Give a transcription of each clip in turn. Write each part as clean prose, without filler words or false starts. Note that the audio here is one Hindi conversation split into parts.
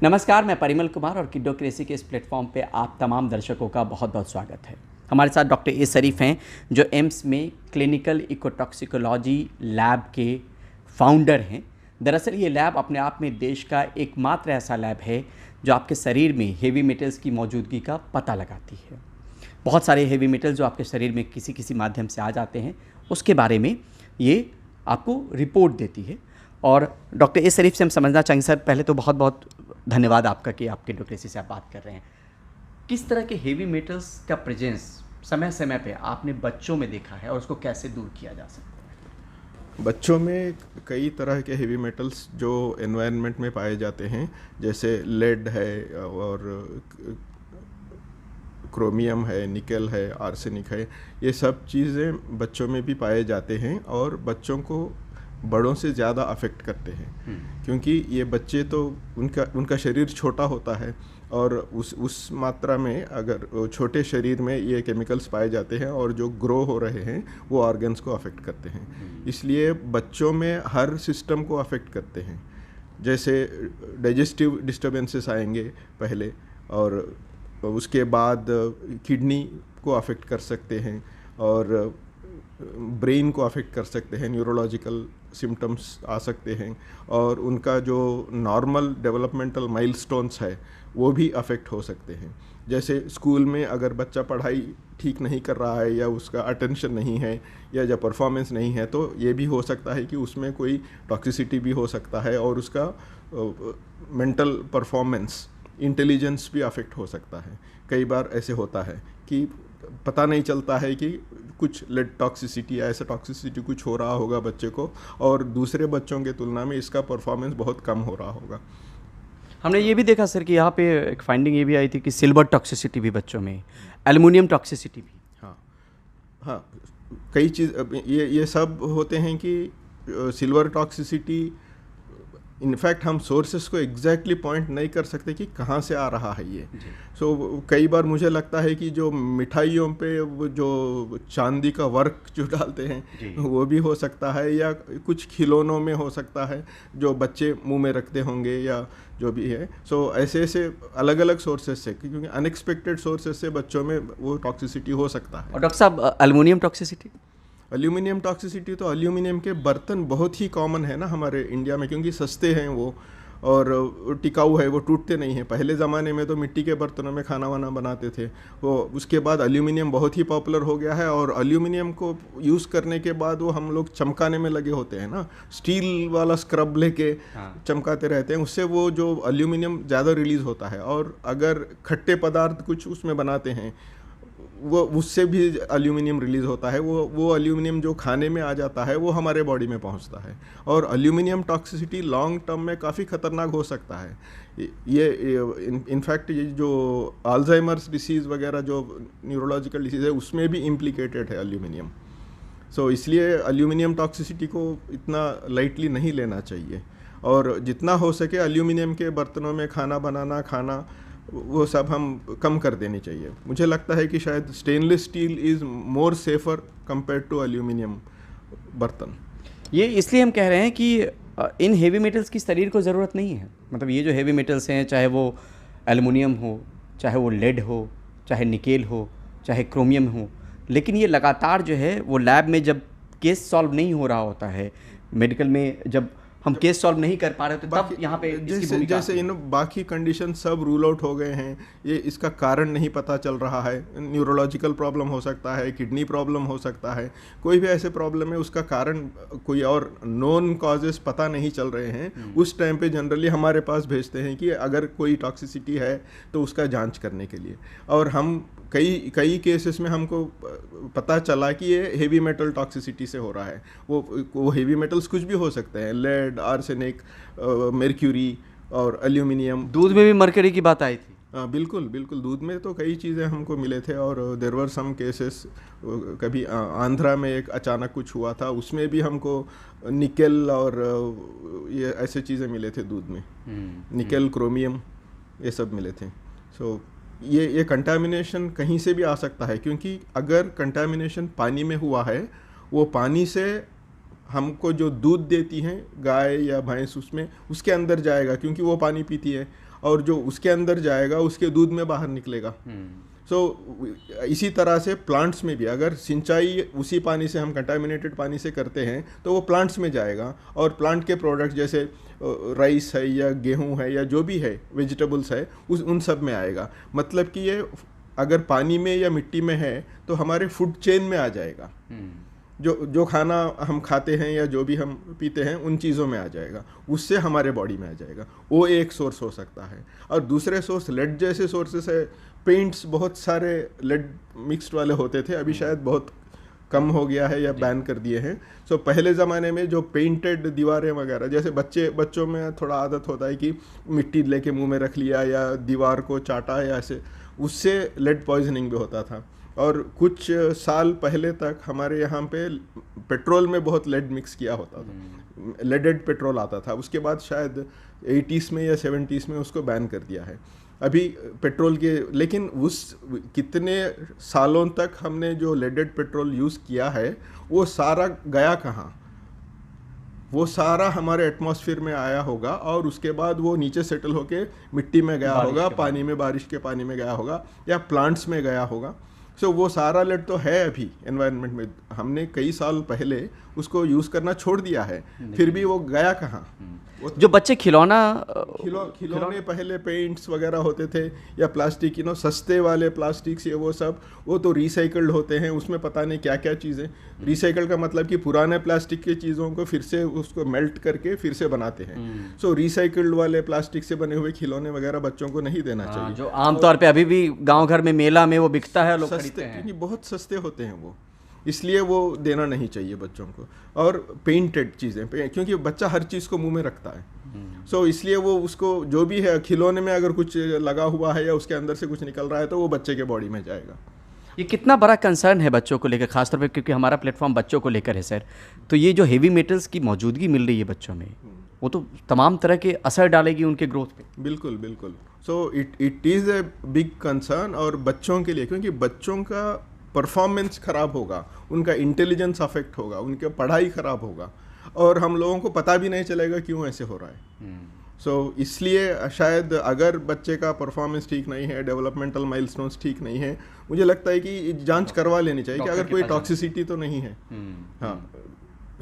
नमस्कार, मैं परिमल कुमार और किड्डोक्रेसी के इस प्लेटफॉर्म पे आप तमाम दर्शकों का बहुत बहुत स्वागत है। हमारे साथ डॉक्टर ए शरीफ हैं जो एम्स में क्लिनिकल इकोटॉक्सिकोलॉजी लैब के फाउंडर हैं। दरअसल ये लैब अपने आप में देश का एकमात्र ऐसा लैब है जो आपके शरीर में हेवी मेटल्स की मौजूदगी का पता लगाती है। बहुत सारे हेवी मेटल जो आपके शरीर में किसी किसी माध्यम से आ जाते हैं उसके बारे में ये आपको रिपोर्ट देती है। और डॉक्टर ए शरीफ से हम समझना चाहेंगे, सर पहले तो बहुत बहुत धन्यवाद आपका कि आप किड्डोक्रेसी से आप बात कर रहे हैं। किस तरह के हेवी मेटल्स का प्रेजेंस समय समय पे आपने बच्चों में देखा है और उसको कैसे दूर किया जा सकता है? बच्चों में कई तरह के हेवी मेटल्स जो एनवायरनमेंट में पाए जाते हैं, जैसे लेड है और क्रोमियम है, निकेल है, आर्सेनिक है। ये सब चीज़ें बच्चों में भी पाए जाते हैं और बच्चों को बड़ों से ज़्यादा अफेक्ट करते हैं, क्योंकि ये बच्चे तो उनका शरीर छोटा होता है और उस मात्रा में अगर छोटे शरीर में ये केमिकल्स पाए जाते हैं और जो ग्रो हो रहे हैं वो ऑर्गन्स को अफेक्ट करते हैं। इसलिए बच्चों में हर सिस्टम को अफेक्ट करते हैं। जैसे डाइजेस्टिव डिस्टर्बेंसेस आएंगे पहले, और उसके बाद किडनी को अफेक्ट कर सकते हैं और ब्रेन को अफेक्ट कर सकते हैं, न्यूरोलॉजिकल सिम्टम्स आ सकते हैं और उनका जो नॉर्मल डेवलपमेंटल माइलस्टोन्स है वो भी अफेक्ट हो सकते हैं। जैसे स्कूल में अगर बच्चा पढ़ाई ठीक नहीं कर रहा है या उसका अटेंशन नहीं है या जब परफॉर्मेंस नहीं है तो ये भी हो सकता है कि उसमें कोई टॉक्सिसिटी भी हो सकता है और उसका मेंटल परफॉर्मेंस, इंटेलिजेंस भी अफेक्ट हो सकता है। कई बार ऐसे होता है कि पता नहीं चलता है कि कुछ लेड टॉक्सिसिटी या ऐसा टॉक्सिसिटी कुछ हो रहा होगा बच्चे को, और दूसरे बच्चों के तुलना में इसका परफॉर्मेंस बहुत कम हो रहा होगा। हमने ये भी देखा सर कि यहाँ पे एक फाइंडिंग ये भी आई थी कि सिल्वर टॉक्सिसिटी भी बच्चों में, एल्युमिनियम टॉक्सिसिटी भी। हाँ, कई चीज़ ये सब होते हैं कि सिल्वर टॉक्सिसिटी, इनफैक्ट हम सोर्सेस को एग्जैक्टली पॉइंट नहीं कर सकते कि कहाँ से आ रहा है ये। कई बार मुझे लगता है कि जो मिठाइयों पे वो जो चांदी का वर्क जो डालते हैं वो भी हो सकता है, या कुछ खिलौनों में हो सकता है जो बच्चे मुंह में रखते होंगे या जो भी है। ऐसे ऐसे अलग अलग सोर्सेस से, क्योंकि अनएक्सपेक्टेड सोर्सेस से बच्चों में वो टॉक्सिसिटी हो सकता है। और डॉक्टर साहब एल्युमिनियम टॉक्सिसिटी? एल्यूमिनियम टॉक्सिसिटी तो एल्यूमिनियम के बर्तन बहुत ही कॉमन है ना हमारे इंडिया में, क्योंकि सस्ते हैं वो और टिकाऊ है, वो टूटते नहीं हैं। पहले ज़माने में तो मिट्टी के बर्तनों में खाना वाना बनाते थे वो, उसके बाद एल्यूमिनियम बहुत ही पॉपुलर हो गया है और एल्यूमिनियम को यूज़ करने के बाद वो हम लोग चमकाने में लगे होते हैं ना, स्टील वाला स्क्रब लेके चमकाते रहते हैं, उससे वो जो एल्यूमिनियम ज़्यादा रिलीज़ होता है। और अगर खट्टे पदार्थ कुछ उसमें बनाते हैं वो उससे भी एल्यूमिनियम रिलीज़ होता है। वो एल्यूमिनियम जो खाने में आ जाता है वो हमारे बॉडी में पहुंचता है और एल्यूमिनियम टॉक्सिसिटी लॉन्ग टर्म में काफ़ी ख़तरनाक हो सकता है। ये इनफैक्ट ये जो अल्जाइमर्स डिसीज़ वगैरह जो न्यूरोलॉजिकल डिसीज़ है उसमें भी इम्प्लिकेटेड है एल्यूमिनियम। इसलिए एल्यूमिनियम टॉक्सिसिटी को इतना लाइटली नहीं लेना चाहिए और जितना हो सके एल्यूमिनियम के बर्तनों में खाना बनाना, खाना वो सब हम कम कर देनी चाहिए। मुझे लगता है कि शायद stainless steel is more safer compare to aluminium बर्तन। ये इसलिए हम कह रहे हैं कि इन हेवी मेटल्स की शरीर को ज़रूरत नहीं है। मतलब ये जो हेवी मेटल्स हैं, चाहे वो एल्युमिनियम हो, चाहे वो लेड हो, चाहे निकेल हो, चाहे क्रोमियम हो, लेकिन ये लगातार जो है वो लैब में जब केस सॉल्व नहीं हो रहा होता है, मेडिकल में जब हम केस सॉल्व नहीं कर पा रहे तो तब यहाँ पे जैसे बाकी कंडीशन सब रूल आउट हो गए हैं। ये इसका कारण नहीं पता चल रहा है। न्यूरोलॉजिकल प्रॉब्लम हो सकता है, किडनी प्रॉब्लम हो सकता है, कोई भी ऐसे प्रॉब्लम है उसका कारण कोई और नॉन कॉजेस पता नहीं चल रहे हैं। उस टाइम पे जनरली हमारे पास भेजते हैं कि अगर कोई टॉक्सिसिटी है तो उसका जांच करने के लिए। और हम कई केसेस में हमको पता चला कि ये हेवी मेटल टॉक्सिसिटी से हो रहा है। वो हेवी मेटल्स कुछ भी हो सकते हैं, लेड, आर्सेनिक, मर्क्यूरी और एल्यूमिनियम। दूध में भी मरकरी की बात आई थी। बिल्कुल बिल्कुल, दूध में तो कई चीज़ें हमको मिले थे और देयर वर सम केसेस। कभी आंध्रा में एक अचानक कुछ हुआ था, उसमें भी हमको निकेल और ये ऐसे चीज़ें मिले थे दूध में। निकेल, क्रोमियम, ये सब मिले थे। ये कंटामिनेशन कहीं से भी आ सकता है, क्योंकि अगर कंटामिनेशन पानी में हुआ है, वो पानी से हमको जो दूध देती हैं गाय या भैंस उसके अंदर जाएगा, क्योंकि वो पानी पीती है, और जो उसके अंदर जाएगा उसके दूध में बाहर निकलेगा। सो इसी तरह से प्लांट्स में भी अगर सिंचाई उसी पानी से, हम कंटामिनेटेड पानी से करते हैं, तो वो प्लांट्स में जाएगा, और प्लांट के प्रोडक्ट जैसे राइस है या गेहूं है या जो भी है, वेजिटेबल्स है, उन सब में आएगा। मतलब कि ये अगर पानी में या मिट्टी में है तो हमारे फूड चेन में आ जाएगा। जो खाना हम खाते हैं या जो भी हम पीते हैं उन चीज़ों में आ जाएगा, उससे हमारे बॉडी में आ जाएगा। वो एक सोर्स हो सकता है। और दूसरे सोर्स लेड जैसे सोर्सेस है। पेंट्स बहुत सारे लेड मिक्स्ड वाले होते थे, अभी शायद बहुत कम हो गया है या बैन कर दिए हैं। सो पहले ज़माने में जो पेंटेड दीवारें वगैरह, जैसे बच्चों में थोड़ा आदत होता है कि मिट्टी लेके मुंह में रख लिया या दीवार को चाटा या ऐसे, उससे लेड पॉइजनिंग भी होता था। और कुछ साल पहले तक हमारे यहाँ पे पेट्रोल में बहुत लेड मिक्स किया होता था, लेडेड पेट्रोल आता था। उसके बाद शायद 80s में या 70s में उसको बैन कर दिया है। अभी पेट्रोल के, लेकिन उस कितने सालों तक हमने जो लेडेड पेट्रोल यूज़ किया है वो सारा गया कहाँ? वो सारा हमारे एटमॉस्फेयर में आया होगा, और उसके बाद वो नीचे सेटल होके मिट्टी में गया होगा, पानी में, बारिश के पानी में गया होगा, या प्लांट्स में गया होगा। सो वो सारा लेड तो है अभी एनवायरनमेंट में। हमने कई साल पहले उसको यूज़ करना छोड़ दिया है, फिर भी वो गया कहाँ? जो बच्चे खिलौने पहले पेंट्स वगैरह होते थे, या प्लास्टिक, सस्ते वाले प्लास्टिक्स, ये वो तो रिसाइकल्ड होते हैं। उसमें पता नहीं क्या क्या चीज़ें। रिसाइकल का मतलब कि पुराने प्लास्टिक की चीज़ों को फिर से उसको मेल्ट करके फिर से बनाते हैं। सो रिसाइकल्ड वाले प्लास्टिक से बने हुए खिलौने वगैरह बच्चों को नहीं देना चाहिए, जो आमतौर पे अभी भी गांव घर में मेला में वो बिकता है, लोग खरीदते हैं, क्योंकि बहुत सस्ते होते हैं वो, इसलिए वो देना नहीं चाहिए बच्चों को। और पेंटेड चीज़ें, क्योंकि बच्चा हर चीज़ को मुंह में रखता है, सो इसलिए वो उसको जो भी है खिलौने में अगर कुछ लगा हुआ है या उसके अंदर से कुछ निकल रहा है तो वो बच्चे के बॉडी में जाएगा। ये कितना बड़ा कंसर्न है बच्चों को लेकर, खासतौर पे क्योंकि हमारा प्लेटफॉर्म बच्चों को लेकर है सर। तो ये जो हेवी मेटल्स की मौजूदगी मिल रही है बच्चों में, वो तो तमाम तरह के असर डालेगी उनके ग्रोथ पे। बिल्कुल बिल्कुल। So it is a big concern, और बच्चों के लिए, क्योंकि बच्चों का परफॉर्मेंस ख़राब होगा, उनका इंटेलिजेंस अफेक्ट होगा, उनकी पढ़ाई ख़राब होगा, और हम लोगों को पता भी नहीं चलेगा क्यों ऐसे हो रहा है। सो इसलिए शायद अगर बच्चे का परफॉर्मेंस ठीक नहीं है, डेवलपमेंटल माइलस्टोन्स ठीक नहीं है, मुझे लगता है कि जांच करवा लेनी चाहिए कि अगर कोई टॉक्सिसिटी तो नहीं है। हाँ,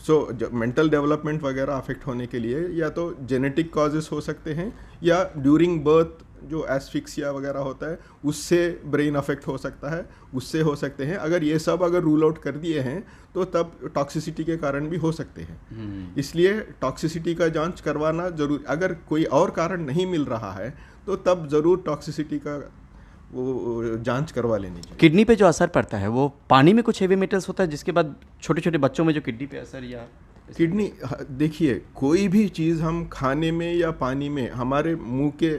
सो मेंटल डेवलपमेंट वगैरह अफेक्ट होने के लिए या तो जेनेटिक कॉजेस हो सकते हैं, या ड्यूरिंग बर्थ जो एस्फिक्सिया वगैरह होता है उससे ब्रेन अफेक्ट हो सकता है, उससे हो सकते हैं। अगर ये सब अगर रूल आउट कर दिए हैं तो तब टॉक्सिसिटी के कारण भी हो सकते हैं। इसलिए टॉक्सिसिटी का जांच करवाना जरूर, अगर कोई और कारण नहीं मिल रहा है तो तब ज़रूर टॉक्सिसिटी का वो जांच करवा लेनी चाहिए। किडनी पे जो असर पड़ता है वो पानी में कुछ हेवी मेटल्स होता है, जिसके बाद छोटे छोटे बच्चों में जो किडनी पे असर, या किडनी, देखिए कोई भी चीज़ हम खाने में या पानी में हमारे मुंह के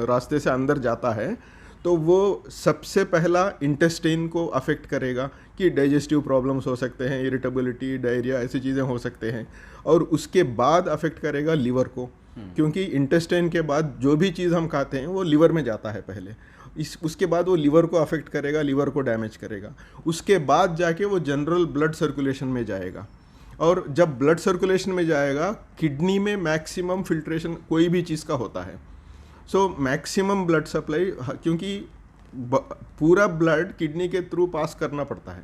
रास्ते से अंदर जाता है तो वो सबसे पहला इंटेस्टाइन को अफेक्ट करेगा, कि डाइजेस्टिव प्रॉब्लम्स हो सकते हैं, इरिटेबिलिटी, डायरिया, ऐसी चीज़ें हो सकते हैं। और उसके बाद अफेक्ट करेगा लीवर को, क्योंकि इंटेस्टाइन के बाद जो भी चीज़ हम खाते हैं वो लीवर में जाता है पहले। उसके बाद वो लीवर को अफेक्ट करेगा, लीवर को डैमेज करेगा। उसके बाद जाके वो जनरल ब्लड सर्कुलेशन में जाएगा, और जब ब्लड सर्कुलेशन में जाएगा, किडनी में मैक्सिमम फिल्ट्रेशन कोई भी चीज़ का होता है। सो मैक्सिमम ब्लड सप्लाई, क्योंकि पूरा ब्लड किडनी के थ्रू पास करना पड़ता है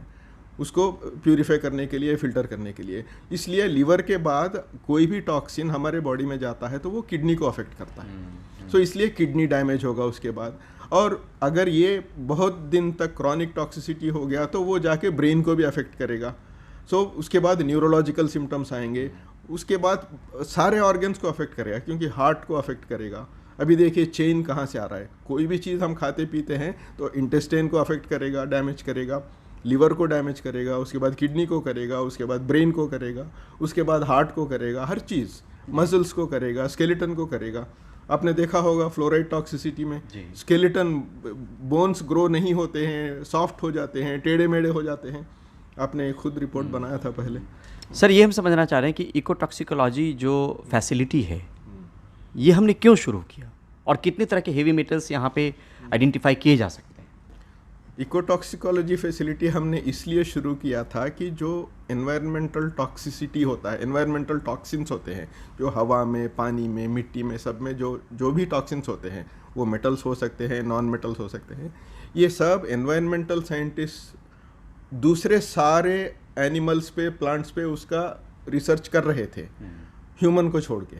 उसको प्यूरिफाई करने के लिए, फिल्टर करने के लिए। इसलिए लीवर के बाद कोई भी टॉक्सिन हमारे बॉडी में जाता है तो वो किडनी को अफेक्ट करता है। सो इसलिए किडनी डैमेज होगा उसके बाद। और अगर ये बहुत दिन तक क्रॉनिक टॉक्सिसिटी हो गया तो वो जाके ब्रेन को भी अफेक्ट करेगा। सो उसके बाद न्यूरोलॉजिकल सिम्टम्स आएंगे, उसके बाद सारे ऑर्गन्स को अफेक्ट करेगा, क्योंकि हार्ट को अफेक्ट करेगा। अभी देखिए चेन कहाँ से आ रहा है, कोई भी चीज़ हम खाते पीते हैं तो इंटेस्टाइन को अफेक्ट करेगा, डैमेज करेगा, लीवर को डैमेज करेगा, उसके बाद किडनी को करेगा, उसके बाद ब्रेन को करेगा, उसके बाद हार्ट को करेगा, हर चीज़, मसल्स को करेगा, स्केलेटन को करेगा। आपने देखा होगा फ्लोराइड टॉक्सिसिटी में स्केलेटन, बोन्स ग्रो नहीं होते हैं, सॉफ्ट हो जाते हैं, टेढ़े मेढ़े हो जाते हैं। आपने खुद रिपोर्ट बनाया था पहले। सर ये हम समझना चाह रहे हैं कि इकोटॉक्सिकोलॉजी जो फैसिलिटी है ये हमने क्यों शुरू किया, और कितने तरह के हेवी मेटल्स यहाँ पे आइडेंटिफाई किए जा सकते हैं? इकोटॉक्सिकोलॉजी फैसिलिटी हमने इसलिए शुरू किया था कि जो एनवायरमेंटल टॉक्सिसिटी होता है, एनवायरमेंटल टॉक्सिन्स होते हैं जो हवा में, पानी में, मिट्टी में, सब में जो भी टॉक्सिन्स होते हैं, वो मेटल्स हो सकते हैं, नॉन मेटल्स हो सकते हैं, ये सब एनवायरमेंटल साइंटिस्ट दूसरे सारे एनिमल्स पे, प्लांट्स पे उसका रिसर्च कर रहे थे, ह्यूमन को छोड़ के।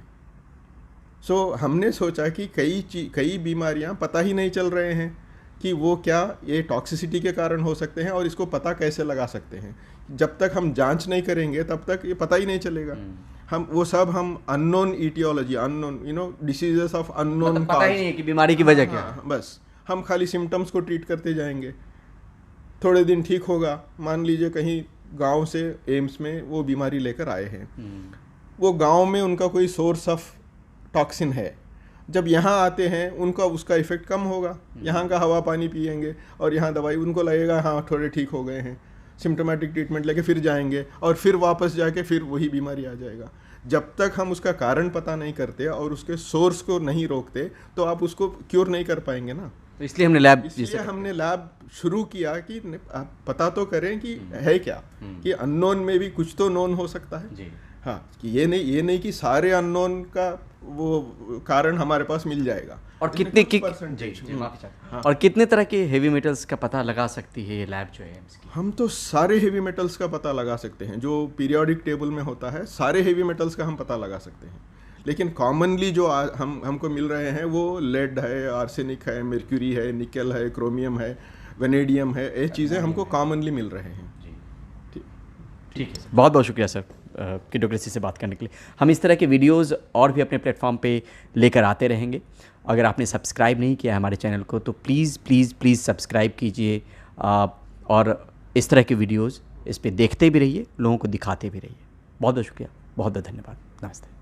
सो हमने सोचा कि कई बीमारियां पता ही नहीं चल रहे हैं कि वो क्या ये टॉक्सिसिटी के कारण हो सकते हैं, और इसको पता कैसे लगा सकते हैं। जब तक हम जांच नहीं करेंगे तब तक ये पता ही नहीं चलेगा। हम unknown etiology, unknown diseases of unknown, पता ही नहीं है कि बीमारी की वजह क्या है। बस हम खाली सिम्टम्स को ट्रीट करते जाएंगे, थोड़े दिन ठीक होगा। मान लीजिए कहीं गांव से एम्स में वो बीमारी लेकर आए हैं, वो गांव में उनका कोई सोर्स ऑफ टॉक्सिन है, जब यहाँ आते हैं उनका उसका इफेक्ट कम होगा, यहाँ का हवा पानी पिएंगे और यहाँ दवाई, उनको लगेगा हाँ थोड़े ठीक हो गए हैं, सिम्टोमेटिक ट्रीटमेंट लेके फिर जाएंगे और फिर वापस जाके फिर वही बीमारी आ जाएगा। जब तक हम उसका कारण पता नहीं करते और उसके सोर्स को नहीं रोकते तो आप उसको क्योर नहीं कर पाएंगे ना। तो इसलिए हमने लैब शुरू किया कि आप पता तो करें कि है क्या, कि अननोन में भी कुछ तो नोन हो सकता है जी। हाँ, कि ये नहीं कि सारे अननोन का वो कारण हमारे पास मिल जाएगा। और कितने और कितने तरह के हेवी मेटल्स का पता लगा सकती है ये लैब जो है इसकी? हम तो सारे हेवी मेटल्स का पता लगा सकते हैं, जो पीरियोडिक टेबल में होता है सारे हेवी मेटल्स का हम पता लगा सकते हैं। लेकिन कॉमनली जो हमको मिल रहे हैं वो लेड है, आर्सेनिक है, मर्क्यूरी है, निकल है, क्रोमियम है, वेनेडियम है, ये चीज़ें हमको कॉमनली मिल रहे हैं। ठीक है सर, बहुत बहुत शुक्रिया सर किडोक्रेसी से बात करने के लिए। हम इस तरह के वीडियोस और भी अपने प्लेटफॉर्म पे लेकर आते रहेंगे। अगर आपने सब्सक्राइब नहीं किया है हमारे चैनल को तो प्लीज़ प्लीज़ प्लीज़ सब्सक्राइब कीजिए, और इस तरह के वीडियोस इस पे देखते भी रहिए, लोगों को दिखाते भी रहिए। बहुत बहुत शुक्रिया, बहुत बहुत धन्यवाद, नमस्ते।